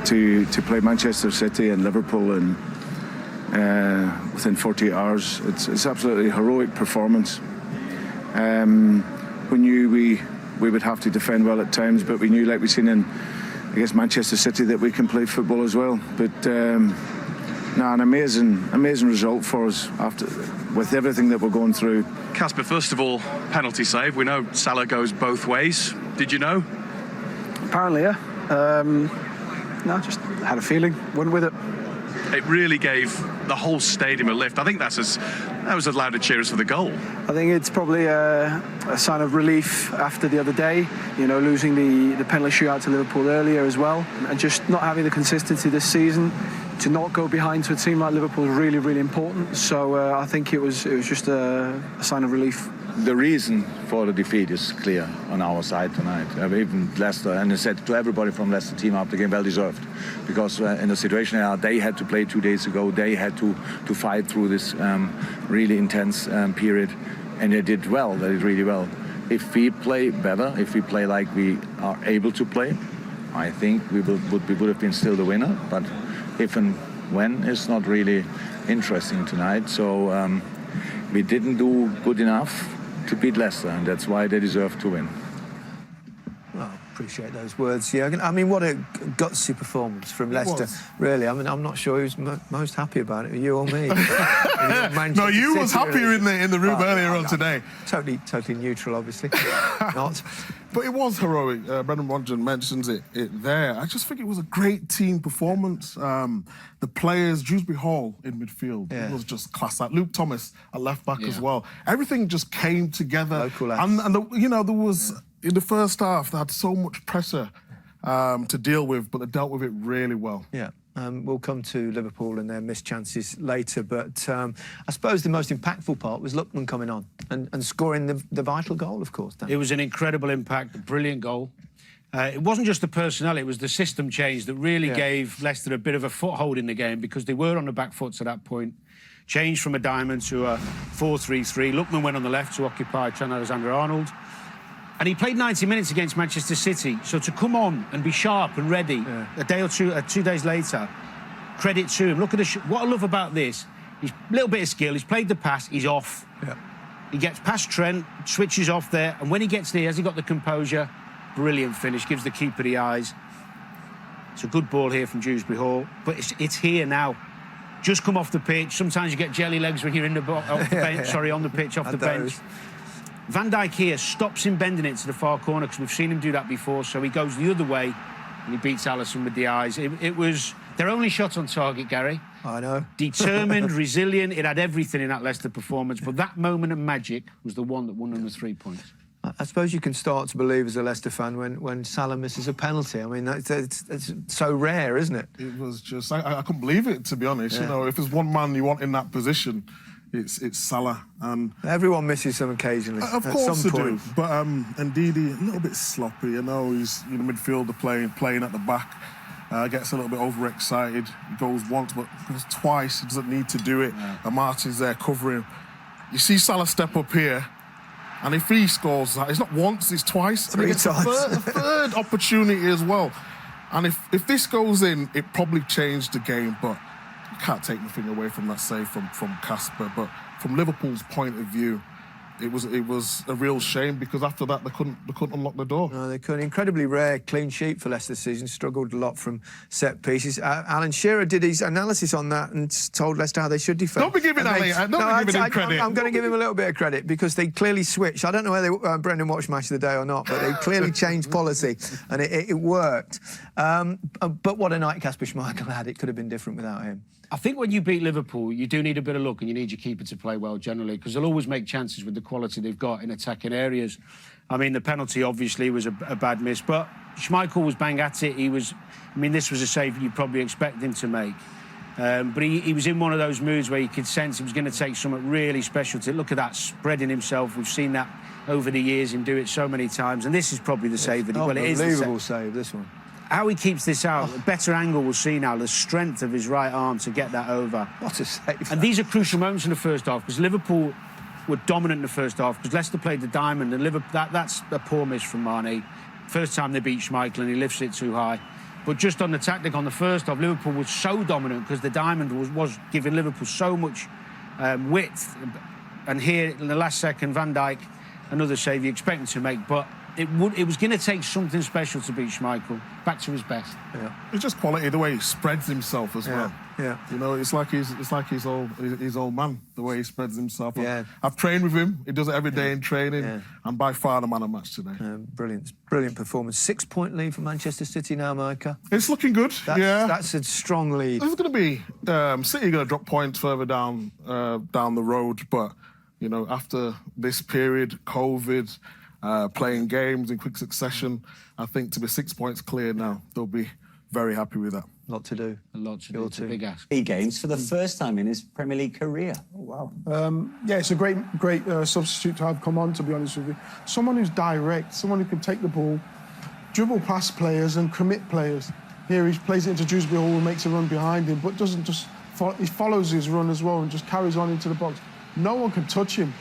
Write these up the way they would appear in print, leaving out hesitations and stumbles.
to play Manchester City and Liverpool and within 48 hours. It's absolutely heroic performance. We knew we would have to defend well at times, but we knew, like we've seen in, I guess, Manchester City, that we can play football as well. But an amazing result for us with everything that we're going through. Casper, first of all, penalty save. We know Salah goes both ways. Did you know? Apparently, yeah. No, just had a feeling, went with it. It really gave the whole stadium a lift. I think that was as loud a cheer as for the goal. I think it's probably a sign of relief after the other day, losing the penalty shootout to Liverpool earlier as well, and just not having the consistency this season. To not go behind to a team like Liverpool is really, really important. So I think it was just a sign of relief. The reason for the defeat is clear on our side tonight. Even Leicester, and I said to everybody from Leicester team after the game, well deserved, because in the situation they had to play 2 days ago, they had to fight through this really intense period, and they did well. They did really well. If we play better, if we play like we are able to play, I think we would have been still the winner. But if and when is not really interesting tonight. So we didn't do good enough to beat Leicester, and that's why they deserve to win. Well, appreciate those words, Jürgen. I mean, what a gutsy performance from Leicester, really. I mean, I'm not sure who's most happy about it, you or me. No, you was happier in the room earlier on today. Totally neutral, obviously. Not. But it was heroic. Brendan Rodgers mentions it there. I just think it was a great team performance. The players, Dewsbury Hall in midfield, it was just class. Like Luke Thomas at left back as well. Everything just came together. Local and there was, in the first half, they had so much pressure to deal with, but they dealt with it really well. Yeah. We'll come to Liverpool and their missed chances later, but I suppose the most impactful part was Lookman coming on and scoring the vital goal, of course, Dan. It was an incredible impact, a brilliant goal. It wasn't just the personnel, it was the system change that really gave Leicester a bit of a foothold in the game, because they were on the back foot at that point. Changed from a diamond to a 4-3-3. Lookman went on the left to occupy Trent Alexander-Arnold. And he played 90 minutes against Manchester City. So to come on and be sharp and ready a day or 2 days later, credit to him. Look at what I love about this. He's a little bit of skill. He's played the pass. He's off. Yeah. He gets past Trent, switches off there. And when he gets there, has he got the composure? Brilliant finish. Gives the keeper the eyes. It's a good ball here from Dewsbury Hall. But it's here now. Just come off the pitch. Sometimes you get jelly legs when you're in off the bench. Sorry, on the pitch, off the bench. Van Dijk here stops him bending it to the far corner, because we've seen him do that before, so he goes the other way and he beats Alisson with the eyes. It was their only shot on target, Gary. I know. Determined, resilient, it had everything in that Leicester performance, but that moment of magic was the one that won them the 3 points. I suppose you can start to believe as a Leicester fan when Salah misses a penalty. I mean, it's so rare, isn't it? It was just, I couldn't believe it, to be honest. If there's one man you want in that position, it's Salah. And everyone misses them occasionally. Of course they do. But Ndidi, a little bit sloppy. He's midfielder playing at the back. Gets a little bit overexcited. He goes once, but goes twice. He doesn't need to do it. And Martin's there covering him. You see Salah step up here, and if he scores that, it's not once, it's twice. Three times. A third opportunity as well. And if this goes in, it probably changed the game, but you can't take anything away from that save from Casper. But from Liverpool's point of view, it was a real shame, because after that they couldn't unlock the door. No, they couldn't. Incredibly rare clean sheet for Leicester this season. Struggled a lot from set pieces. Alan Shearer did his analysis on that and told Leicester how they should defend. Don't be giving him credit. I'm going to give him a little bit of credit, because they clearly switched. I don't know whether Brendan watched Match of the Day or not, but they clearly changed policy, and it worked. But what a night Kasper Schmeichel had. It could have been different without him. I think when you beat Liverpool, you do need a bit of luck, and you need your keeper to play well generally, because they'll always make chances with the quality they've got in attacking areas. I mean, the penalty obviously was a bad miss, but Schmeichel was bang at it. This was a save you'd probably expect him to make. But he was in one of those moods where you could sense he was going to take something really special to look at that, spreading himself. We've seen that over the years, him do it so many times, and this is probably the save that it is. Unbelievable save, this one. How he keeps this out, a better angle we'll see now, the strength of his right arm to get that over. What a save. And these are crucial moments in the first half, because Liverpool were dominant in the first half, because Leicester played the diamond, and that's a poor miss from Mane. First time they beat Schmeichel, and he lifts it too high. But just on the tactic on the first half, Liverpool was so dominant because the diamond was giving Liverpool so much width. And here, in the last second, Van Dijk, another save you expect him to make. But it was going to take something special to beat Schmeichel back to his best. Yeah. It's just quality, the way he spreads himself as well. Yeah. You know, it's like his old man, the way he spreads himself. Yeah. I've trained with him. He does it every day in training. And by far the man of match today. Brilliant performance. 6-point lead for Manchester City now, Micah. It's looking good. That's a strong lead. There's going to be City going to drop points further down the road, but you know, after this period, COVID, playing games in quick succession, I think to be 6 points clear now, they'll be very happy with that. A lot to do. A lot to do. It's a big ask. Games for the first time in his Premier League career. Oh, wow. Yeah, it's a great substitute to have come on, to be honest with you. Someone who's direct, someone who can take the ball, dribble past players and commit players. Here he plays it into Dewsbury Hall and makes a run behind him, but doesn't just... He follows his run as well and just carries on into the box. No one can touch him.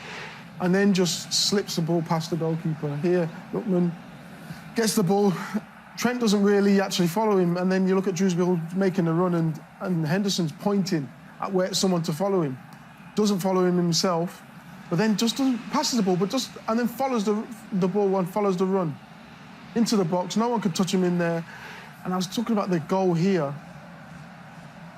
And then just slips the ball past the goalkeeper. Here, Lookman gets the ball. Trent doesn't really actually follow him, and then you look at Dewsbury making a run, and Henderson's pointing at where someone to follow him. Doesn't follow him himself, but then just passes the ball, and then follows the ball and follows the run into the box. No one can touch him in there. And I was talking about the goal here.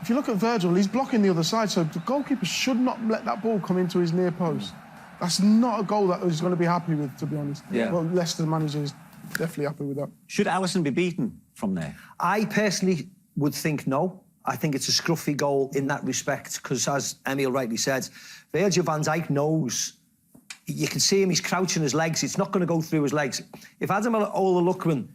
If you look at Virgil, he's blocking the other side, so the goalkeeper should not let that ball come into his near post. That's not a goal that he's going to be happy with, to be honest. Yeah. Well, Leicester manager is definitely happy with that. Should Alisson be beaten from there? I personally would think no. I think it's a scruffy goal in that respect because, as Emil rightly said, Virgil van Dijk knows. You can see him, he's crouching his legs. It's not going to go through his legs. If Adam Ola Lookman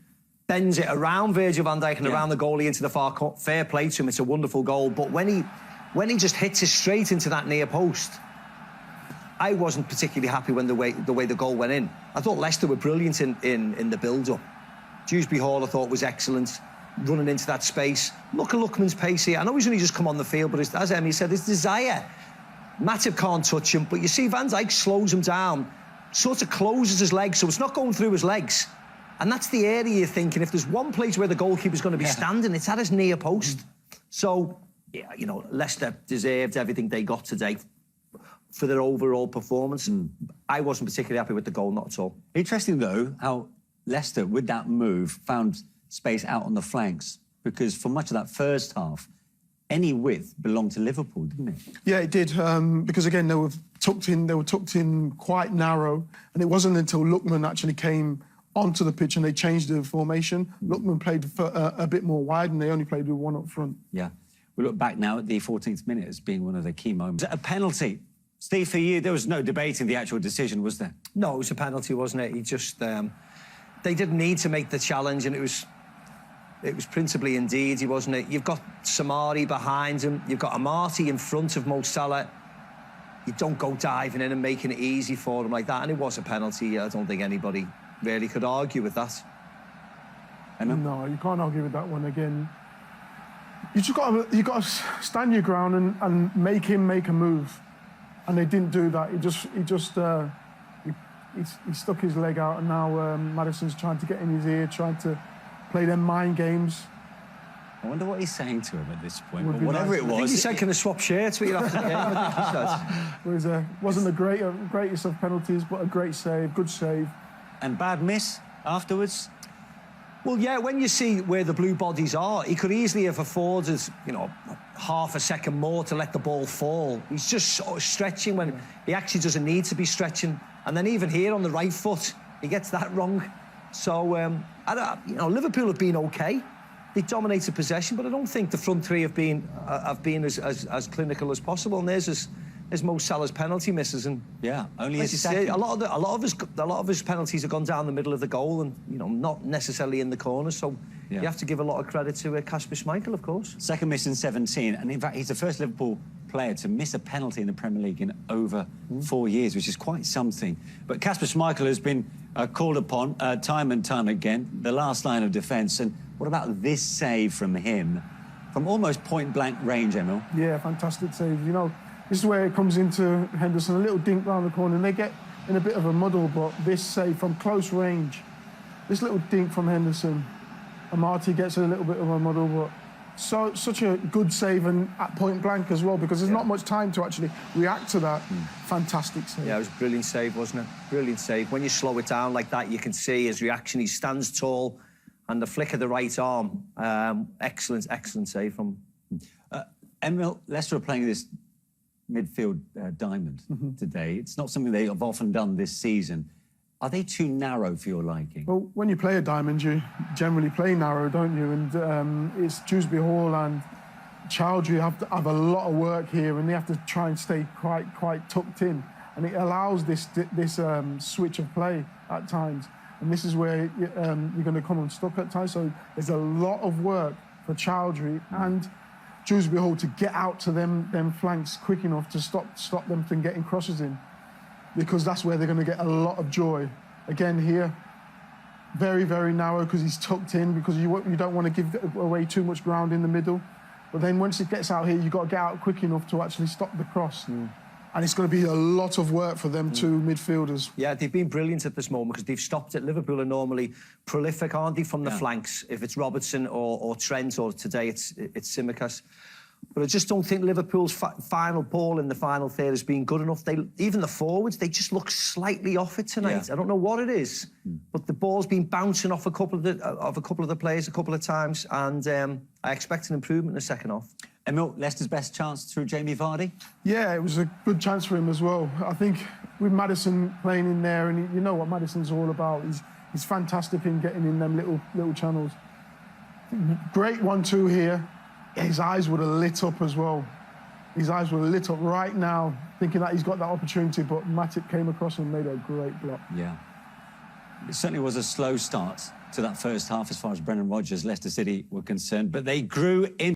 bends it around Virgil van Dijk and around the goalie into the far court, fair play to him, it's a wonderful goal. But when he just hits it straight into that near post, I wasn't particularly happy when the way the goal went in. I thought Leicester were brilliant in the build-up. Dewsbury Hall, I thought, was excellent, running into that space. Look at Lookman's pace here. I know he's only just come on the field, but as Emmy said, his desire. Matip can't touch him, but you see Van Dijk slows him down, sort of closes his legs, so it's not going through his legs. And that's the area you're thinking, if there's one place where the goalkeeper's going to be standing, it's at his near post. So, yeah, you know, Leicester deserved everything they got today for their overall performance. I wasn't particularly happy with the goal, not at all. Interesting, though, how Leicester, with that move, found space out on the flanks, because for much of that first half, any width belonged to Liverpool, didn't it? Yeah, it did, because, again, they were tucked in quite narrow, and it wasn't until Lookman actually came onto the pitch and they changed the formation. Lookman played a bit more wide, and they only played with one up front. Yeah. We look back now at the 14th minute as being one of the key moments. A penalty. Steve, for you, there was no debating the actual decision, was there? No, it was a penalty, wasn't it? He just... they didn't need to make the challenge, and it was principally Ndidi, wasn't it? You've got Samari behind him. You've got Amati in front of Mo Salah. You don't go diving in and making it easy for him like that. And it was a penalty. I don't think anybody really could argue with that. No, you can't argue with that one again. You got to stand your ground and make him make a move. And they didn't do that. He stuck his leg out, and now Maddison's trying to get in his ear, trying to play them mind games. I wonder what he's saying to him at this point. Would But be whatever nice. it was... I think he said, can I swap shirts with you after the game? I think he said. It wasn't the greatest of penalties, but a great save, good save. And bad miss afterwards? Well, yeah, when you see where the blue bodies are, he could easily have afforded, you know, half a second more to let the ball fall. He's just sort of stretching when he actually doesn't need to be stretching. And then even here on the right foot, he gets that wrong. So, Liverpool have been okay. They dominated possession, but I don't think the front three have been as clinical as possible. And there's Mo Salah's penalty misses, and only as you say, a lot of his penalties have gone down the middle of the goal, and not necessarily in the corners. So you have to give a lot of credit to Kasper Schmeichel, of course. Second miss in 17, and in fact, he's the first Liverpool player to miss a penalty in the Premier League in over 4 years, which is quite something. But Kasper Schmeichel has been called upon time and time again, the last line of defence. And what about this save from him, from almost point-blank range, Emil? Yeah, fantastic save. This is where it comes into Henderson, a little dink round the corner, and they get in a bit of a muddle, but this save from close range, this little dink from Henderson, Amati gets a little bit of a muddle, but such a good save and at point blank as well, because there's not much time to actually react to that. Fantastic save. Yeah, it was a brilliant save, wasn't it? Brilliant save. When you slow it down like that, you can see his reaction. He stands tall, and the flick of the right arm. Excellent save from Emil, Leicester are playing this midfield diamond today. It's not something they have often done this season. Are they too narrow for your liking? Well, when you play a diamond, you generally play narrow, don't you? And it's Dewsbury Hall and Chowdhury have a lot of work here, and they have to try and stay quite tucked in. And it allows this switch of play at times. And this is where you're going to come unstuck at times. So there's a lot of work for Chowdhury and Dewsbury Hall to get out to them flanks quick enough to stop them from getting crosses in, because that's where they're going to get a lot of joy. Again here, very, very narrow because he's tucked in, because you don't want to give away too much ground in the middle. But then once it gets out here, you've got to get out quick enough to actually stop the cross. And it's going to be a lot of work for them two midfielders. Yeah, they've been brilliant at this moment because they've stopped it. Liverpool are normally prolific, aren't they, from the flanks? If it's Robertson or Trent, or today it's Tsimikas. But I just don't think Liverpool's final ball in the final third has been good enough. Even the forwards, they just look slightly off it tonight. I don't know what it is, but the ball's been bouncing off a couple of the players a couple of times, and I expect an improvement in the second half. Emil, Leicester's best chance through Jamie Vardy? Yeah, it was a good chance for him as well. I think with Maddison playing in there, and you know what Maddison's all about. He's fantastic in getting in them little channels. Great 1-2 here. His eyes would have lit up as well. His eyes were lit up right now, thinking that he's got that opportunity, but Matip came across and made a great block. Yeah. It certainly was a slow start to that first half as far as Brendan Rodgers, Leicester City were concerned, but they grew in...